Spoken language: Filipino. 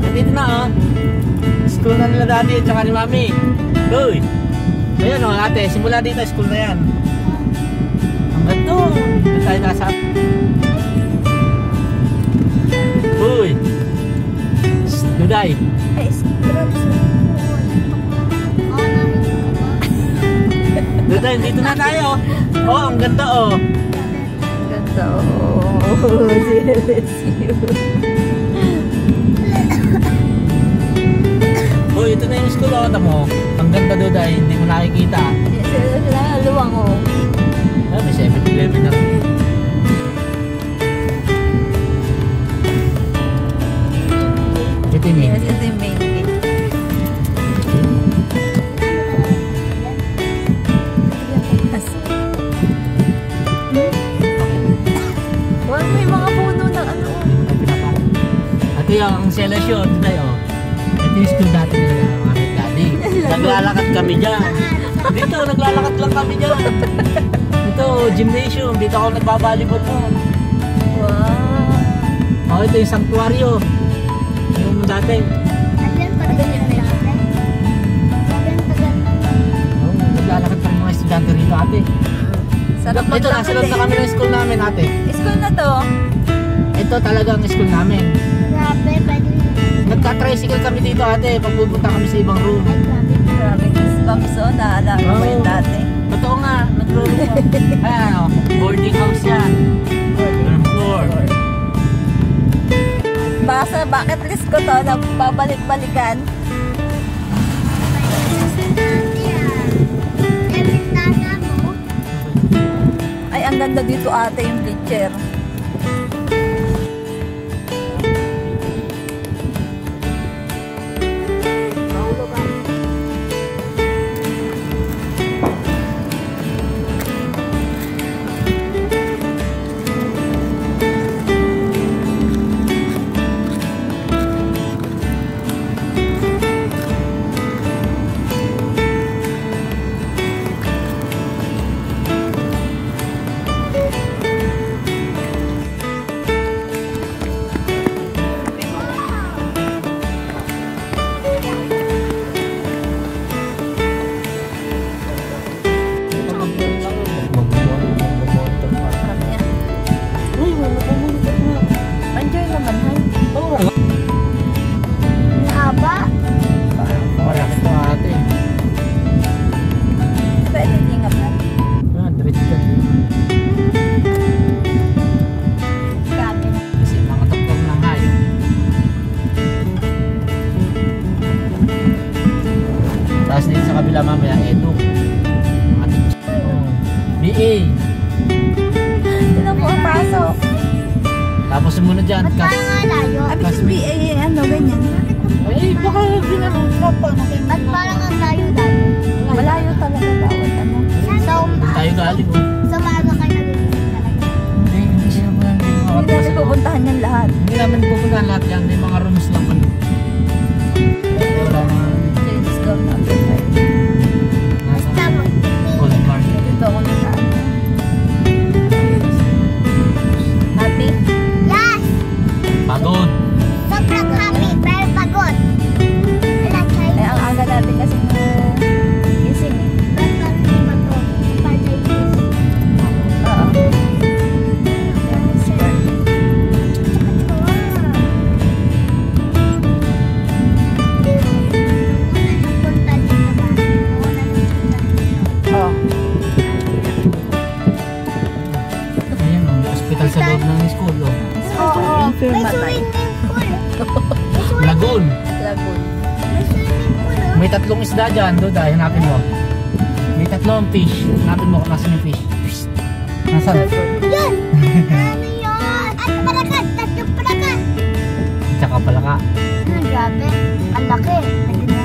Nandito na oh. School na nila daddy at saka ni mami. Uy. Ayan oh ate, simula dito school na yan. Hanggang doon. Dito tayo nasa. Uy. Duday. Ay, Duday, dito na tayo. Oh, ang ganda oh. Ganda oh. CLSU. Oh, ito na yung school oh. Tamo. Ang ganda Duday, hindi mo nakikita. Luwang oh. Ah, may 7-11 na rin. Ito yung main. Yes, ito yung main gate. Wow, may mga puno ng ano. Ito yung selasyon tayo. Ito yung school dati nila mga daddy. Naglalakad kami dyan. Dito, naglalakad lang kami dyan. Ito, gymnasium. Dito ako nagbabalibol noon. Wow. Oh, ito yung sanctuaryo. Yung dati. Oh, naglalakad pa mga estudyante rito ate. Sarap Ito, nasa loob na kami ng school namin ate. School na to? Ito talagang school namin. Nagka-tricycle kami dito ate. Pagpupunta kami sa ibang room. Grabe goosebumps oh. Naalala ko yung dati. Totoo nga. Nag-room ko. Ayan o. Boarding house yan. Room 4. Baka bucket list ko to na babalik-balikan. Ay, ang ganda dito ate yung bleacher. Enjoy naman ha. Oo. Naaba. Wala ka ito ate. Pwede tingap na. Ah, diretso ka. Grabe na. Kasi mga tagtag ng hayop. Tapos dito sa kabila mamaya, edo. Mga teacher. BA. Sino po ang pasok? Tapos sumunod dyan. Ba't parang malayo? Abi Kas- yung BA ano, ganyan. Ay, baka ginanong pa. Ba't parang ang layo dati? Malayo talaga bawat ano. So, Tayo galing oh. so maaga kayo nag-iinit talaga? Hindi siya mo lang. Hindi natin pupuntahan yan lahat. Hindi namin pupuntahan lahat yan. May mga rooms lang kami. Wala mga Let's go na. nasa old market. Dito ako nag-ano. Happy? Yes! Pagod. Sobrang happy, pero pagod. Ay, ang aga natin kasi na gising eh. Oo. Oh. Ayan oh, hospital sa loob ng school oh. Oo, Infirm may matay. swimming pool. Lagoon. Lagoon. May swimming pool. May 3 isda dyan. Doon dahil hanapin mo. May 3 fish. Hanapin mo kung nasan yung fish. Nasaan? Yan! Ano yun? At palakan! Tatlong palakan! Tsaka pala ka. Grabe. Ang laki. Pwede na